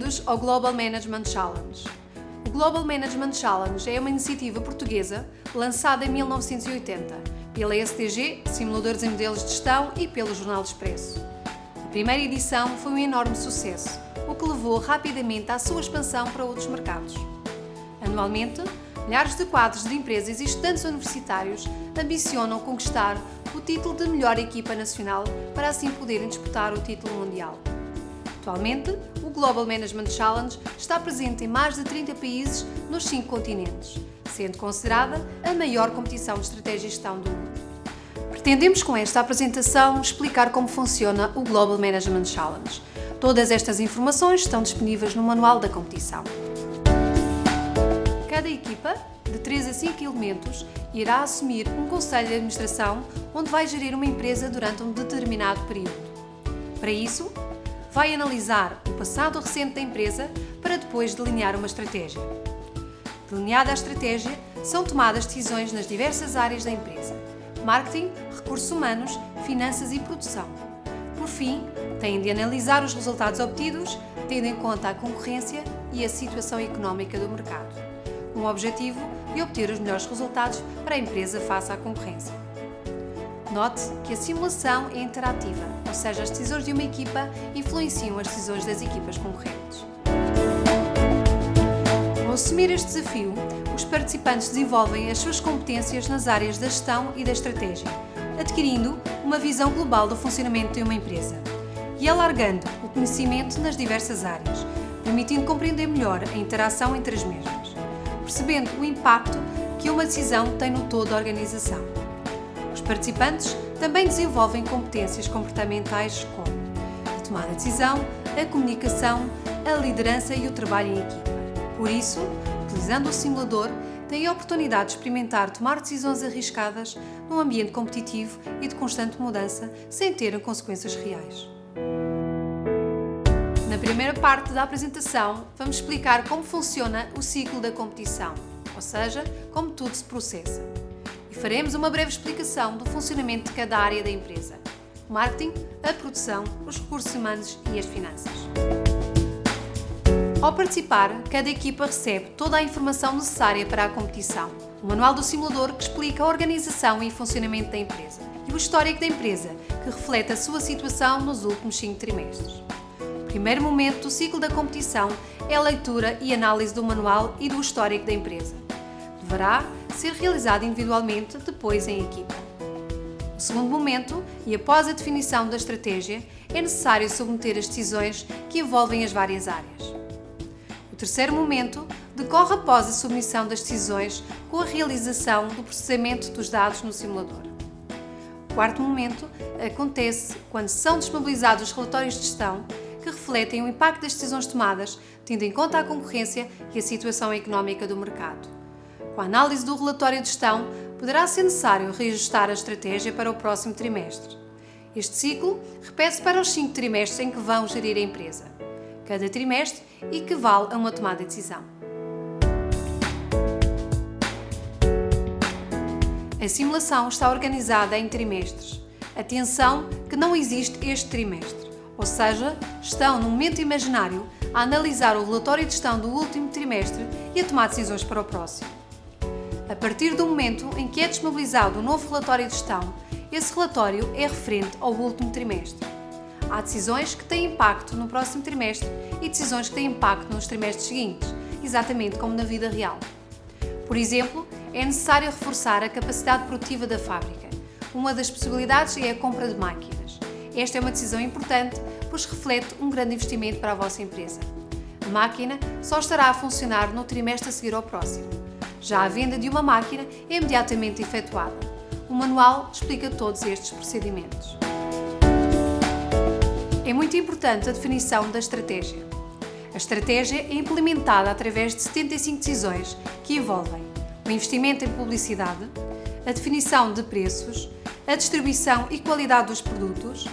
Bem-vindos ao Global Management Challenge. O Global Management Challenge é uma iniciativa portuguesa lançada em 1980 pela STG, Simuladores em Modelos de Gestão, e pelo Jornal Expresso. A primeira edição foi um enorme sucesso, o que levou rapidamente à sua expansão para outros mercados. Anualmente, milhares de quadros de empresas e estudantes universitários ambicionam conquistar o título de melhor equipa nacional para assim poderem disputar o título mundial. Atualmente, o Global Management Challenge está presente em mais de 30 países nos 5 continentes, sendo considerada a maior competição de estratégia e gestão do mundo. Pretendemos com esta apresentação explicar como funciona o Global Management Challenge. Todas estas informações estão disponíveis no manual da competição. Cada equipa, de 3 a 5 elementos, irá assumir um conselho de administração onde vai gerir uma empresa durante um determinado período. Para isso, vai analisar o passado recente da empresa para depois delinear uma estratégia. Delineada a estratégia, são tomadas decisões nas diversas áreas da empresa: marketing, recursos humanos, finanças e produção. Por fim, têm de analisar os resultados obtidos, tendo em conta a concorrência e a situação económica do mercado, com o objetivo de obter os melhores resultados para a empresa face à concorrência. Note que a simulação é interativa, ou seja, as decisões de uma equipa influenciam as decisões das equipas concorrentes. Ao assumir este desafio, os participantes desenvolvem as suas competências nas áreas da gestão e da estratégia, adquirindo uma visão global do funcionamento de uma empresa e alargando o conhecimento nas diversas áreas, permitindo compreender melhor a interação entre as mesmas, percebendo o impacto que uma decisão tem no todo da organização. Os participantes também desenvolvem competências comportamentais como a tomada de decisão, a comunicação, a liderança e o trabalho em equipa. Por isso, utilizando o simulador, têm a oportunidade de experimentar tomar decisões arriscadas num ambiente competitivo e de constante mudança, sem terem consequências reais. Na primeira parte da apresentação, vamos explicar como funciona o ciclo da competição, ou seja, como tudo se processa. Faremos uma breve explicação do funcionamento de cada área da empresa: o marketing, a produção, os recursos humanos e as finanças. Ao participar, cada equipa recebe toda a informação necessária para a competição: o manual do simulador que explica a organização e funcionamento da empresa e o histórico da empresa que reflete a sua situação nos últimos 5 trimestres. O primeiro momento do ciclo da competição é a leitura e análise do manual e do histórico da empresa. Deverá ser realizado individualmente, depois em equipa. No segundo momento, e após a definição da estratégia, é necessário submeter as decisões que envolvem as várias áreas. O terceiro momento decorre após a submissão das decisões com a realização do processamento dos dados no simulador. O quarto momento acontece quando são disponibilizados os relatórios de gestão que refletem o impacto das decisões tomadas, tendo em conta a concorrência e a situação económica do mercado. Com a análise do relatório de gestão, poderá ser necessário reajustar a estratégia para o próximo trimestre. Este ciclo repete-se para os 5 trimestres em que vão gerir a empresa. Cada trimestre equivale a uma tomada de decisão. A simulação está organizada em trimestres. Atenção que não existe este trimestre, ou seja, estão no momento imaginário a analisar o relatório de gestão do último trimestre e a tomar decisões para o próximo. A partir do momento em que é disponibilizado o novo relatório de gestão, esse relatório é referente ao último trimestre. Há decisões que têm impacto no próximo trimestre e decisões que têm impacto nos trimestres seguintes, exatamente como na vida real. Por exemplo, é necessário reforçar a capacidade produtiva da fábrica. Uma das possibilidades é a compra de máquinas. Esta é uma decisão importante, pois reflete um grande investimento para a vossa empresa. A máquina só estará a funcionar no trimestre a seguir ao próximo. Já a venda de uma máquina é imediatamente efetuada. O manual explica todos estes procedimentos. É muito importante a definição da estratégia. A estratégia é implementada através de 75 decisões que envolvem o investimento em publicidade, a definição de preços, a distribuição e qualidade dos produtos,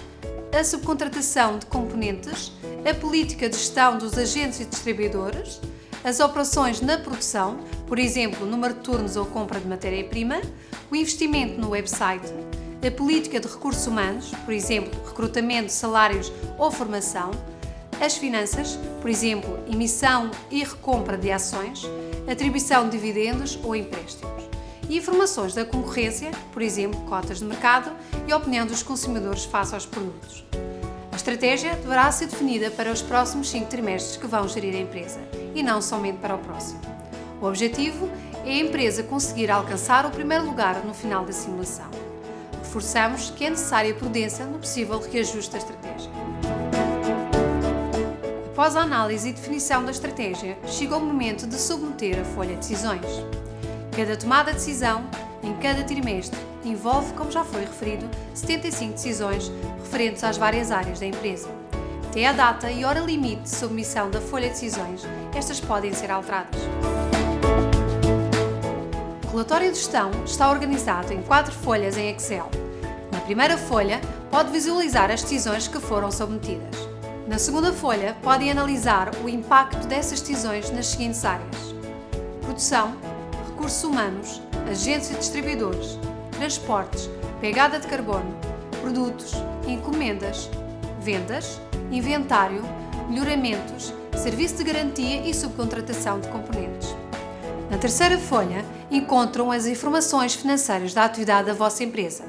a subcontratação de componentes, a política de gestão dos agentes e distribuidores, as operações na produção, por exemplo, número de turnos ou compra de matéria-prima, o investimento no website, a política de recursos humanos, por exemplo, recrutamento, salários ou formação, as finanças, por exemplo, emissão e recompra de ações, atribuição de dividendos ou empréstimos, e informações da concorrência, por exemplo, cotas de mercado e a opinião dos consumidores face aos produtos. A estratégia deverá ser definida para os próximos 5 trimestres que vão gerir a empresa e não somente para o próximo. O objetivo é a empresa conseguir alcançar o primeiro lugar no final da simulação. Reforçamos que é necessária prudência no possível reajuste da estratégia. Após a análise e definição da estratégia, chega o momento de submeter a folha de decisões. Cada tomada de decisão, em cada trimestre, envolve, como já foi referido, 75 decisões referentes às várias áreas da empresa. Até a data e hora limite de submissão da folha de decisões, estas podem ser alteradas. O relatório de gestão está organizado em 4 folhas em Excel. Na primeira folha, pode visualizar as decisões que foram submetidas. Na segunda folha, podem analisar o impacto dessas decisões nas seguintes áreas: produção, recursos humanos, agentes e distribuidores, transportes, pegada de carbono, produtos, encomendas, vendas, inventário, melhoramentos, serviço de garantia e subcontratação de componentes. Na terceira folha, encontram as informações financeiras da atividade da vossa empresa,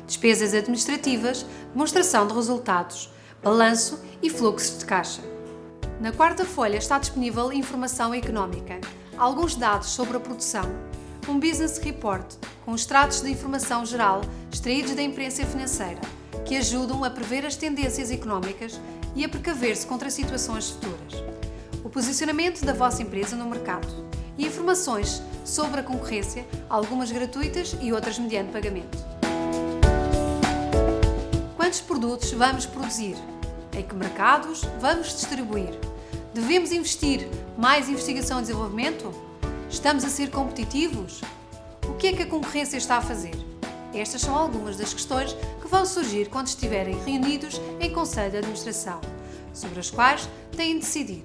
despesas administrativas, demonstração de resultados, balanço e fluxos de caixa. Na quarta folha está disponível informação económica, alguns dados sobre a produção, um business report com extratos de informação geral extraídos da imprensa financeira, que ajudam a prever as tendências económicas e a precaver-se contra situações futuras, o posicionamento da vossa empresa no mercado e informações sobre a concorrência, algumas gratuitas e outras mediante pagamento. Quantos produtos vamos produzir? Em que mercados vamos distribuir? Devemos investir mais em investigação e desenvolvimento? Estamos a ser competitivos? O que é que a concorrência está a fazer? Estas são algumas das questões que vão surgir quando estiverem reunidos em Conselho de Administração, sobre as quais têm de decidir.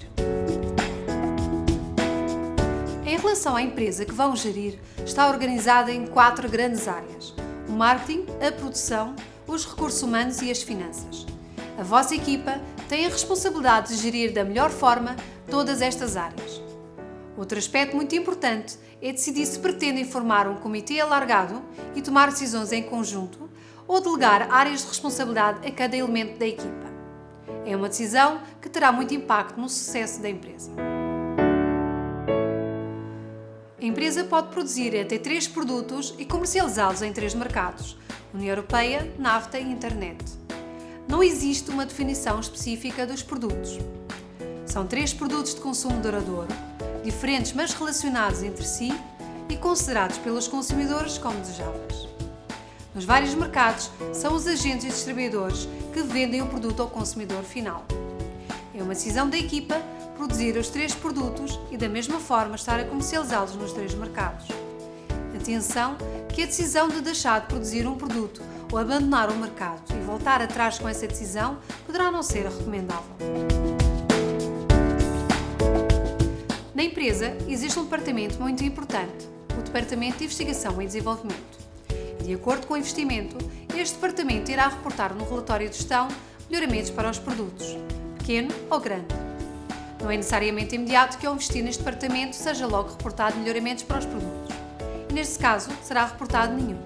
Em relação à empresa que vão gerir, está organizada em 4 grandes áreas: o marketing, a produção, os recursos humanos e as finanças. A vossa equipa tem a responsabilidade de gerir da melhor forma todas estas áreas. Outro aspecto muito importante é decidir se pretendem formar um comitê alargado e tomar decisões em conjunto ou delegar áreas de responsabilidade a cada elemento da equipa. É uma decisão que terá muito impacto no sucesso da empresa. A empresa pode produzir até 3 produtos e comercializá-los em 3 mercados: União Europeia, NAFTA e Internet. Não existe uma definição específica dos produtos. São 3 produtos de consumo duradouro, diferentes mas relacionados entre si e considerados pelos consumidores como desejáveis. Nos vários mercados, são os agentes e distribuidores que vendem o produto ao consumidor final. É uma decisão da equipa produzir os 3 produtos e, da mesma forma, estar a comercializá-los nos 3 mercados. Atenção que a decisão de deixar de produzir um produto ou abandonar o mercado e voltar atrás com essa decisão poderá não ser recomendável. Na empresa, existe um departamento muito importante, o Departamento de Investigação e Desenvolvimento. De acordo com o investimento, este departamento irá reportar no relatório de gestão melhoramentos para os produtos, pequeno ou grande. Não é necessariamente imediato que ao investir neste departamento seja logo reportado melhoramentos para os produtos. E neste caso, será reportado nenhum.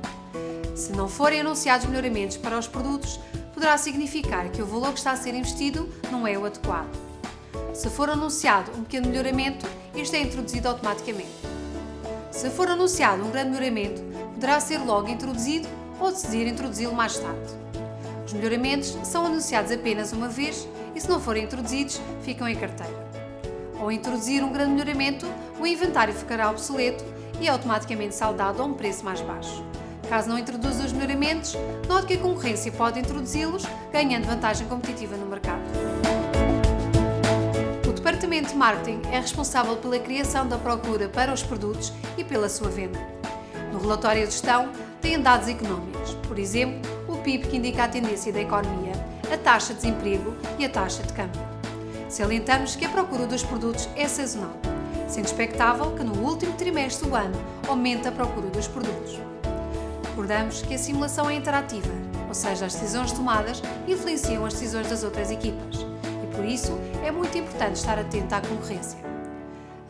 Se não forem anunciados melhoramentos para os produtos, poderá significar que o valor que está a ser investido não é o adequado. Se for anunciado um pequeno melhoramento, este é introduzido automaticamente. Se for anunciado um grande melhoramento, poderá ser logo introduzido ou decidir introduzi-lo mais tarde. Os melhoramentos são anunciados apenas uma vez e, se não forem introduzidos, ficam em carteira. Ao introduzir um grande melhoramento, o inventário ficará obsoleto e é automaticamente saldado a um preço mais baixo. Caso não introduza os melhoramentos, note que a concorrência pode introduzi-los, ganhando vantagem competitiva no mercado. O Departamento de Marketing é responsável pela criação da procura para os produtos e pela sua venda. No relatório de gestão, têm dados económicos, por exemplo, o PIB, que indica a tendência da economia, a taxa de desemprego e a taxa de câmbio. Salientamos que a procura dos produtos é sazonal, sendo expectável que no último trimestre do ano aumente a procura dos produtos. Recordamos que a simulação é interativa, ou seja, as decisões tomadas influenciam as decisões das outras equipas e, Por isso, é muito importante estar atento à concorrência.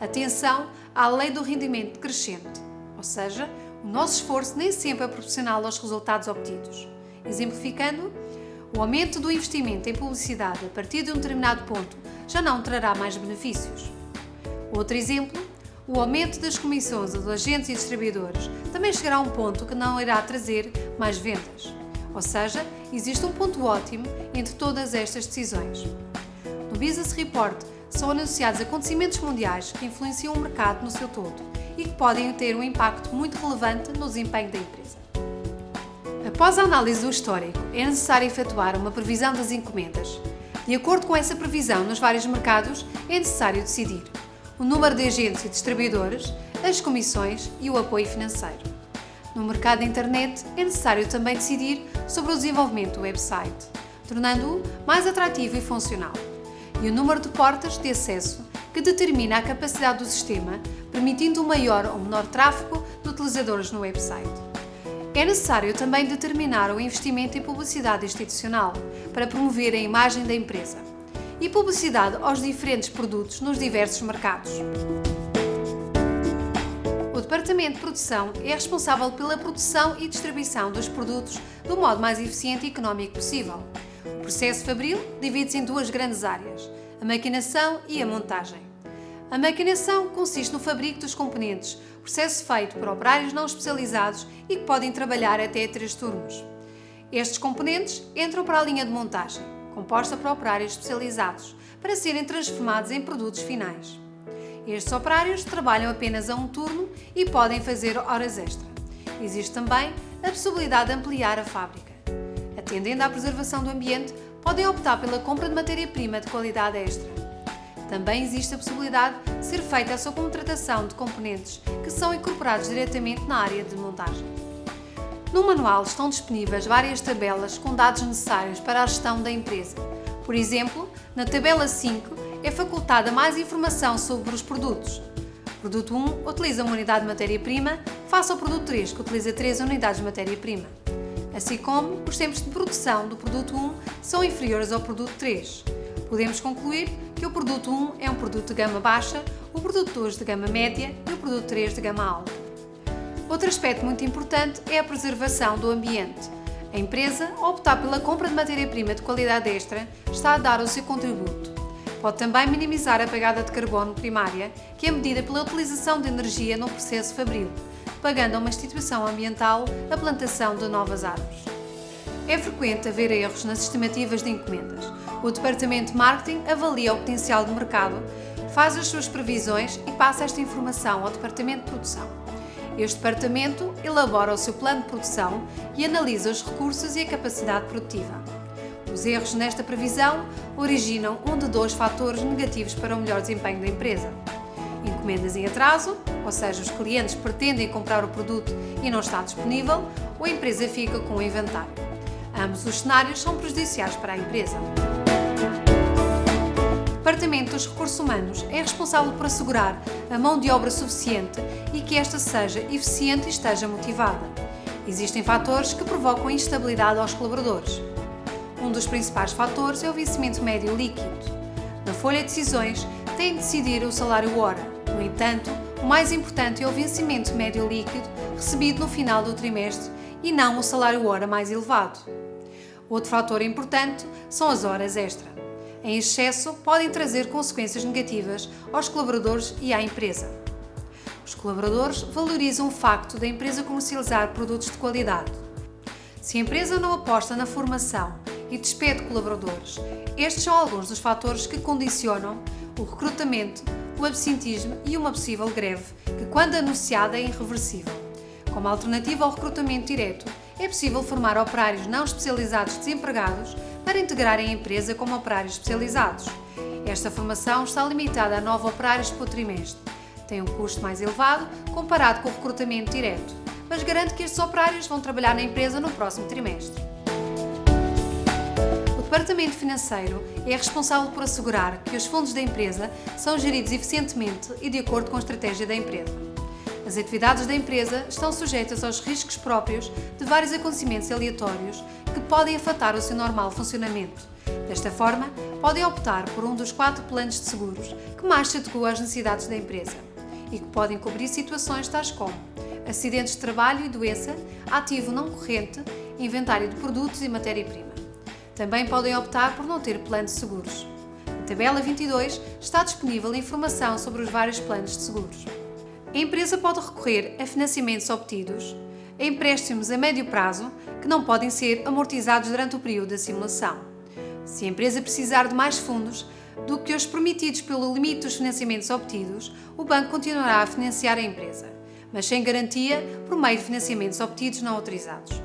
Atenção à lei do rendimento crescente, ou seja, o nosso esforço nem sempre é proporcional aos resultados obtidos. Exemplificando, o aumento do investimento em publicidade a partir de um determinado ponto já não trará mais benefícios. Outro exemplo, o aumento das comissões dos agentes e distribuidores também chegará a um ponto que não irá trazer mais vendas. Ou seja, existe um ponto ótimo entre todas estas decisões. No Business Report são anunciados acontecimentos mundiais que influenciam o mercado no seu todo e que podem ter um impacto muito relevante no desempenho da empresa. Após a análise do histórico, é necessário efetuar uma previsão das encomendas. De acordo com essa previsão nos vários mercados, é necessário decidir o número de agentes e distribuidores, as comissões e o apoio financeiro. No mercado da internet, é necessário também decidir sobre o desenvolvimento do website, tornando-o mais atrativo e funcional, e o número de portas de acesso, que determina a capacidade do sistema, permitindo um maior ou menor tráfego de utilizadores no website. É necessário também determinar o investimento em publicidade institucional para promover a imagem da empresa e publicidade aos diferentes produtos nos diversos mercados. O Departamento de Produção é responsável pela produção e distribuição dos produtos do modo mais eficiente e económico possível. O processo fabril divide-se em duas grandes áreas, a maquinação e a montagem. A maquinação consiste no fabrico dos componentes, processo feito por operários não especializados e que podem trabalhar até 3 turnos. Estes componentes entram para a linha de montagem, composta por operários especializados, para serem transformados em produtos finais. Estes operários trabalham apenas a um turno e podem fazer horas extra. Existe também a possibilidade de ampliar a fábrica. Atendendo à preservação do ambiente, podem optar pela compra de matéria-prima de qualidade extra. Também existe a possibilidade de ser feita a subcontratação de componentes que são incorporados diretamente na área de montagem. No manual estão disponíveis várias tabelas com dados necessários para a gestão da empresa. Por exemplo, na tabela 5 é facultada mais informação sobre os produtos. O produto 1 utiliza uma unidade de matéria-prima, face ao produto 3, que utiliza 3 unidades de matéria-prima. Assim como os tempos de produção do produto 1 são inferiores ao produto 3. Podemos concluir que o produto 1 é um produto de gama baixa, o produto 2 de gama média e o produto 3 de gama alta. Outro aspecto muito importante é a preservação do ambiente. A empresa, ao optar pela compra de matéria-prima de qualidade extra, está a dar o seu contributo. Pode também minimizar a pegada de carbono primária, que é medida pela utilização de energia no processo fabril, pagando a uma instituição ambiental a plantação de novas árvores. É frequente haver erros nas estimativas de encomendas. O Departamento de Marketing avalia o potencial de mercado, faz as suas previsões e passa esta informação ao Departamento de Produção. Este departamento elabora o seu plano de produção e analisa os recursos e a capacidade produtiva. Os erros nesta previsão originam um de 2 fatores negativos para o melhor desempenho da empresa. Encomendas em atraso, ou seja, os clientes pretendem comprar o produto e não está disponível, ou a empresa fica com o inventário. Ambos os cenários são prejudiciais para a empresa. O Departamento dos Recursos Humanos é responsável por assegurar a mão de obra suficiente e que esta seja eficiente e esteja motivada. Existem fatores que provocam instabilidade aos colaboradores. Um dos principais fatores é o vencimento médio líquido. Na folha de decisões, tem de decidir o salário-hora. No entanto, o mais importante é o vencimento médio líquido recebido no final do trimestre e não o salário-hora mais elevado. Outro fator importante são as horas extra. Em excesso, podem trazer consequências negativas aos colaboradores e à empresa. Os colaboradores valorizam o facto da empresa comercializar produtos de qualidade. Se a empresa não aposta na formação e despede colaboradores, estes são alguns dos fatores que condicionam o recrutamento, o absentismo e uma possível greve, que, quando anunciada, é irreversível. Como alternativa ao recrutamento direto, é possível formar operários não especializados desempregados para integrarem a empresa como operários especializados. Esta formação está limitada a 9 operários por trimestre. Tem um custo mais elevado comparado com o recrutamento direto, mas garante que estes operários vão trabalhar na empresa no próximo trimestre. O Departamento Financeiro é responsável por assegurar que os fundos da empresa são geridos eficientemente e de acordo com a estratégia da empresa. As atividades da empresa estão sujeitas aos riscos próprios de vários acontecimentos aleatórios que podem afetar o seu normal funcionamento, Desta forma, podem optar por um dos 4 planos de seguros que mais se adequam às necessidades da empresa e que podem cobrir situações tais como acidentes de trabalho e doença, ativo não corrente, inventário de produtos e matéria-prima. Também podem optar por não ter plano de seguros. Na tabela 22 está disponível informação sobre os vários planos de seguros. A empresa pode recorrer a financiamentos obtidos, a empréstimos a médio prazo que não podem ser amortizados durante o período da simulação. Se a empresa precisar de mais fundos do que os permitidos pelo limite dos financiamentos obtidos, o banco continuará a financiar a empresa, mas sem garantia por meio de financiamentos obtidos não autorizados.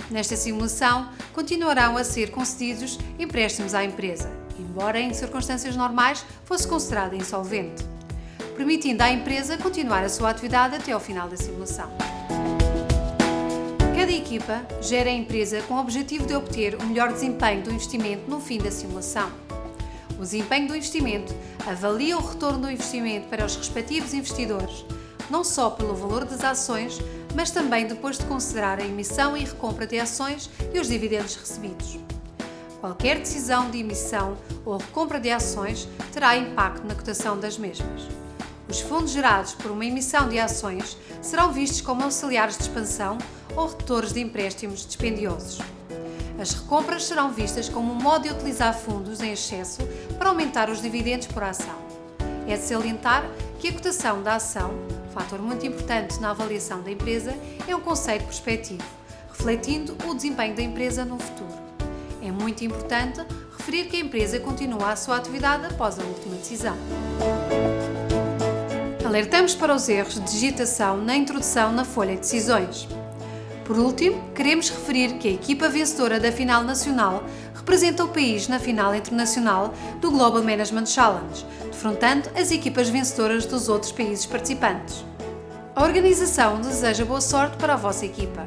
Nesta simulação, continuarão a ser concedidos empréstimos à empresa, embora em circunstâncias normais fosse considerada insolvente, permitindo à empresa continuar a sua atividade até ao final da simulação. Cada equipa gera a empresa com o objetivo de obter o melhor desempenho do investimento no fim da simulação. O desempenho do investimento avalia o retorno do investimento para os respectivos investidores, não só pelo valor das ações, mas também depois de considerar a emissão e recompra de ações e os dividendos recebidos. Qualquer decisão de emissão ou recompra de ações terá impacto na cotação das mesmas. Os fundos gerados por uma emissão de ações serão vistos como auxiliares de expansão ou retores de empréstimos dispendiosos. As recompras serão vistas como um modo de utilizar fundos em excesso para aumentar os dividendos por ação. É de salientar que a cotação da ação, fator muito importante na avaliação da empresa, é um conceito prospectivo, refletindo o desempenho da empresa no futuro. É muito importante referir que a empresa continua a sua atividade após a última decisão. Alertamos para os erros de digitação na introdução na folha de decisões. Por último, queremos referir que a equipa vencedora da final nacional representa o país na final internacional do Global Management Challenge, defrontando as equipas vencedoras dos outros países participantes. A organização deseja boa sorte para a vossa equipa.